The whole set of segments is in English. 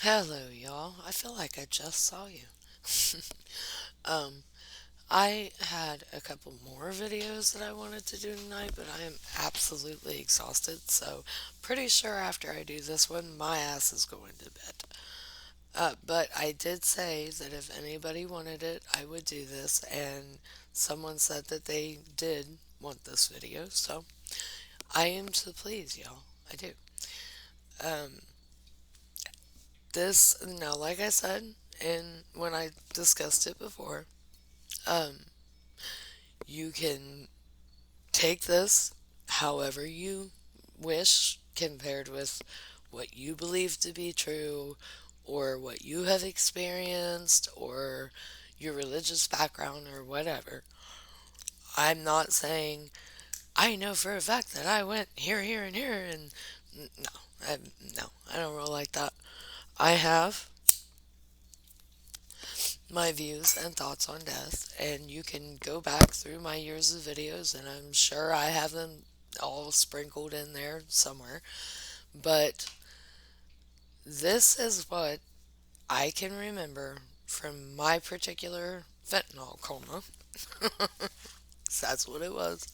Hello, y'all. I feel like I just saw you. um, I had a couple more videos that I wanted to do tonight, but I am absolutely exhausted, so pretty sure after I do this one, my ass is going to bed. But I did say that if anybody wanted it, I would do this, and someone said that they did want this video, so I am so pleased, y'all. I do. Um, this, now, like I said, and when I discussed it before, um, you can take this however you wish compared with what you believe to be true or what you have experienced or your religious background or whatever. I'm not saying I know for a fact that I went here, here, and here, and no, I, no, I don't roll like that. I have my views and thoughts on death, and you can go back through my years of videos, and I'm sure I have them all sprinkled in there somewhere. But this is what I can remember from my particular fentanyl coma. 'Cause that's what it was.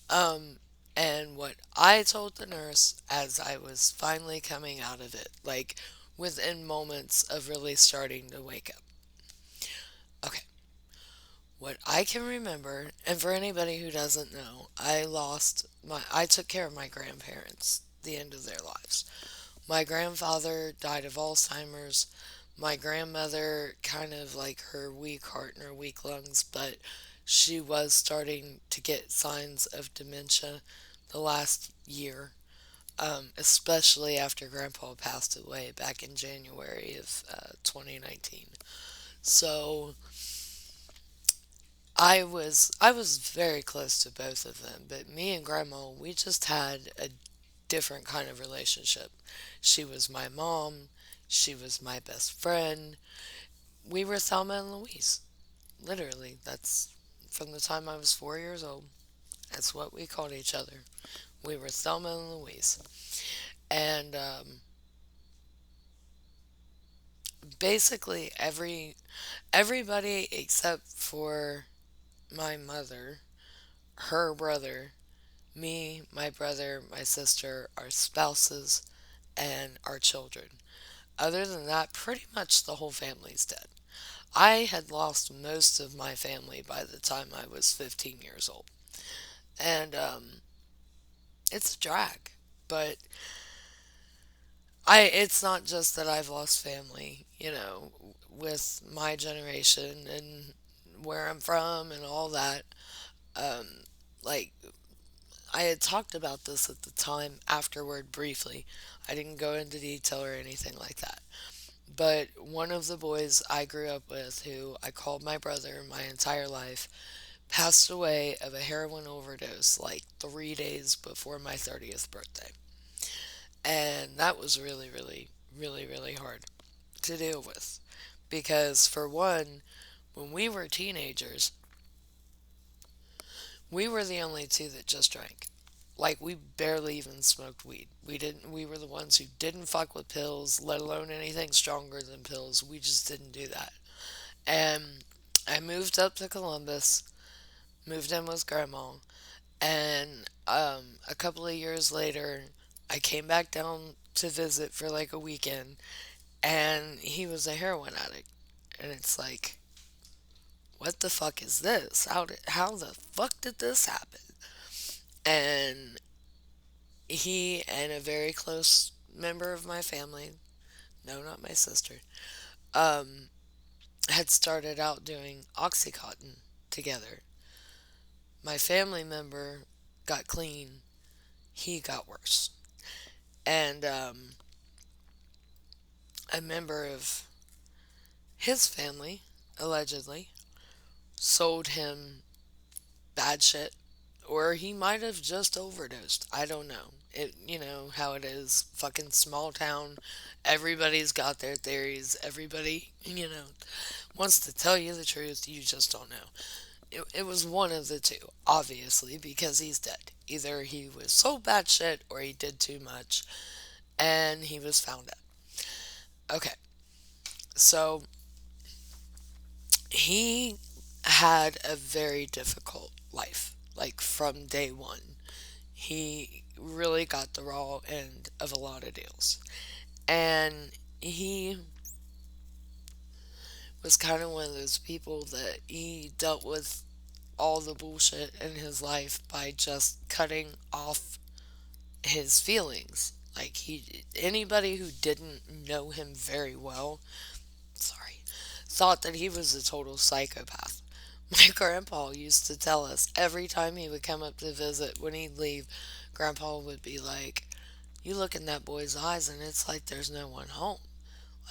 Um, and what I told the nurse as I was finally coming out of it, like within moments of really starting to wake up. Okay, what I can remember, and for anybody who doesn't know, I took care of my grandparents the end of their lives. My grandfather died of Alzheimer's. My grandmother kind of like her weak heart and her weak lungs, but she was starting to get signs of dementia the last year, especially after Grandpa passed away back in January of 2019. So I was very close to both of them, but me and Grandma, we just had a different kind of relationship. She was my mom, she was my best friend. We were Thelma and Louise. Literally, that's from the time I was 4 years old. That's what we called each other. We were Thelma and Louise. And basically everybody except for my mother, her brother, me, my brother, my sister, our spouses, and our children. Other than that, pretty much the whole family's dead. I had lost most of my family by the time I was 15 years old. And it's a drag. But it's not just that I've lost family, with my generation and where I'm from and all that. Um, like, I had talked about this at the time afterward briefly. I didn't go into detail or anything like that. But one of the boys I grew up with, who I called my brother my entire life, passed away of a heroin overdose like 3 days before my 30th birthday. And that was really, really, really, really hard to deal with. Because, for one, when we were teenagers, we were the only two that just drank. Like, we barely even smoked weed. We were the ones who didn't fuck with pills, let alone anything stronger than pills. We just didn't do that. And I moved up to Columbus, moved in with Grandma, and a couple of years later, I came back down to visit for like a weekend, and he was a heroin addict. And it's like, what the fuck is this? How the fuck did this happen? And he and a very close member of my family, no, not my sister, um, had started out doing Oxycontin together. My family member got clean, he got worse. And a member of his family, allegedly, sold him bad shit, or he might have just overdosed. I don't know. You know how it is. Fucking small town. Everybody's got their theories. Everybody, wants to tell you the truth. You just don't know. It was one of the two, obviously, because he's dead. Either he was so bad shit or he did too much and he was found out. Okay. So he had a very difficult life, like from day one. He really got the raw end of a lot of deals. And he was kind of one of those people that he dealt with all the bullshit in his life by just cutting off his feelings. Like anybody who didn't know him very well, sorry, thought that he was a total psychopath. My grandpa used to tell us every time he would come up to visit when he'd leave, grandpa would be like, "You look in that boy's eyes and it's like there's no one home.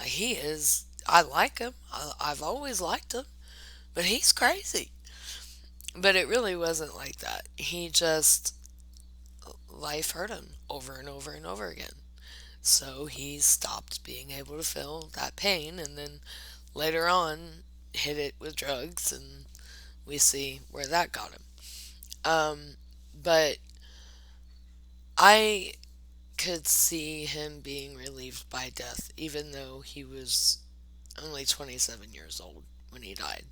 Like he is, I like him. I've always liked him, but he's crazy." But it really wasn't like that. He just, life hurt him over and over and over again. So he stopped being able to feel that pain and then later on hit it with drugs, and we see where that got him. Um, but I could see him being relieved by death, even though he was only 27 years old when he died,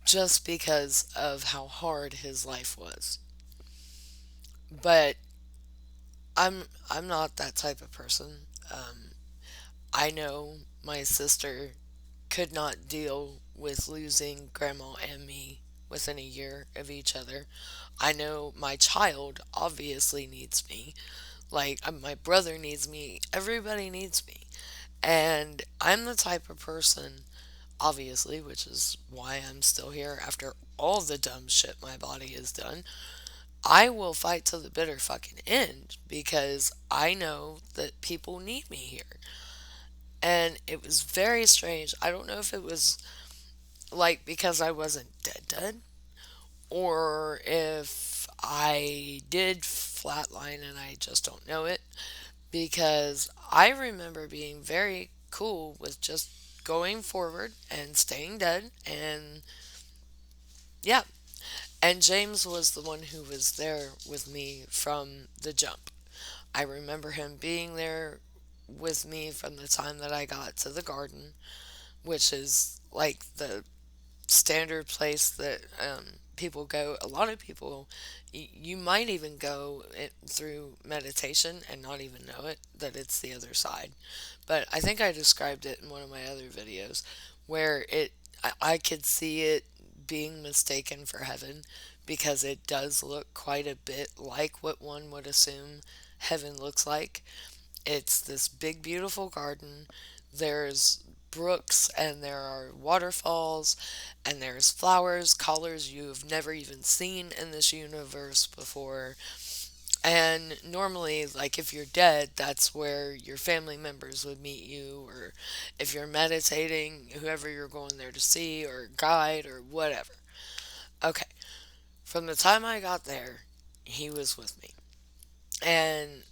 just because of how hard his life was. But I'm not that type of person. I know my sister could not deal with losing grandma and me within a year of each other. I know my child obviously needs me. Like, my brother needs me. Everybody needs me. And I'm the type of person, obviously, which is why I'm still here after all the dumb shit my body has done. I will fight to the bitter fucking end because I know that people need me here. And it was very strange. I don't know if it was like because I wasn't dead or if I did flatline and I just don't know it, because I remember being very cool with just going forward and staying dead. And yeah, and James was the one who was there with me from the jump. I remember him being there with me from the time that I got to the garden, which is like the standard place that people go. A lot of people, you might even go through meditation and not even know it that it's the other side. But I think I described it in one of my other videos where I could see it being mistaken for heaven because it does look quite a bit like what one would assume heaven looks like. It's this big, beautiful garden. There's brooks and there are waterfalls and there's flowers, colors you've never even seen in this universe before. And normally, like if you're dead, that's where your family members would meet you, or if you're meditating, whoever you're going there to see, or guide, or whatever. Okay, from the time I got there, he was with me. And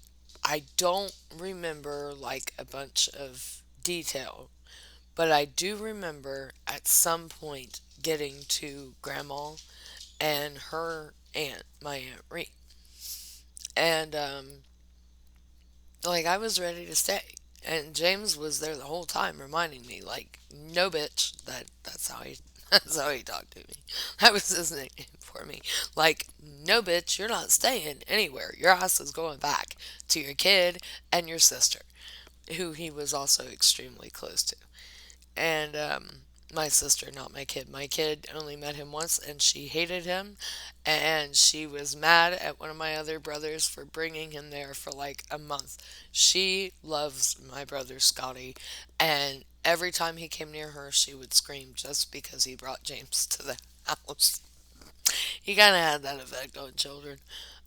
I don't remember like a bunch of detail, but I do remember at some point getting to Grandma and her aunt, my Aunt Ree. And like I was ready to stay. And James was there the whole time reminding me, like, no bitch. That's how he that's how he talked to me. That was his nickname for me. Like, no bitch, you're not staying anywhere. Your ass is going back to your kid and your sister, who he was also extremely close to. And my sister, not my kid. My kid only met him once and she hated him. And she was mad at one of my other brothers for bringing him there for like a month. She loves my brother Scotty. And every time he came near her, she would scream just because he brought James to the house. He kind of had that effect on children.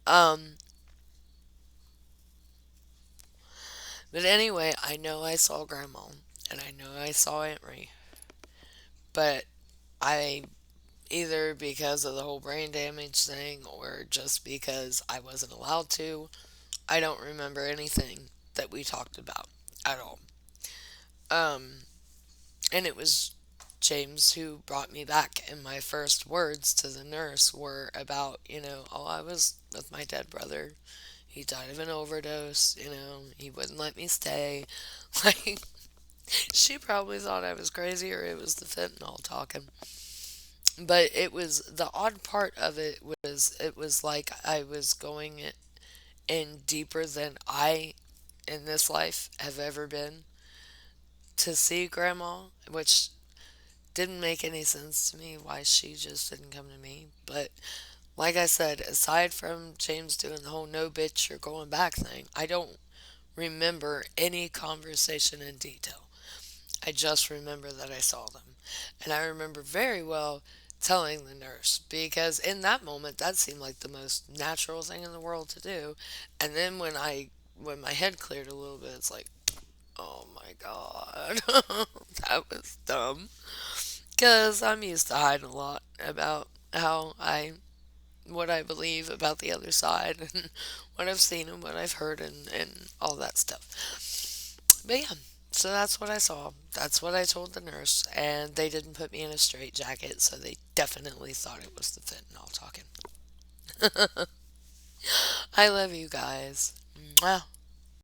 Um, but anyway, I know I saw Grandma and I know I saw Aunt Ray. But I, either because of the whole brain damage thing or just because I wasn't allowed to, I don't remember anything that we talked about at all. Um, and it was James who brought me back, and my first words to the nurse were about, oh, I was with my dead brother. He died of an overdose, he wouldn't let me stay. Like, She probably thought I was crazy or it was the fentanyl talking. But it was the odd part of it was like I was going in deeper than I in this life have ever been to see grandma, which didn't make any sense to me why she just didn't come to me. But like I said, aside from James doing the whole no bitch you're going back thing, I don't remember any conversation in detail. I just remember that I saw them. And I remember very well telling the nurse because in that moment that seemed like the most natural thing in the world to do. And then when my head cleared a little bit, it's like, oh my god, that was dumb. Because I'm used to hiding a lot about what I believe about the other side and what I've seen and what I've heard and all that stuff. But yeah, so that's what I saw. That's what I told the nurse, and they didn't put me in a straitjacket, so they definitely thought it was the fentanyl talking. I love you guys. Mwah.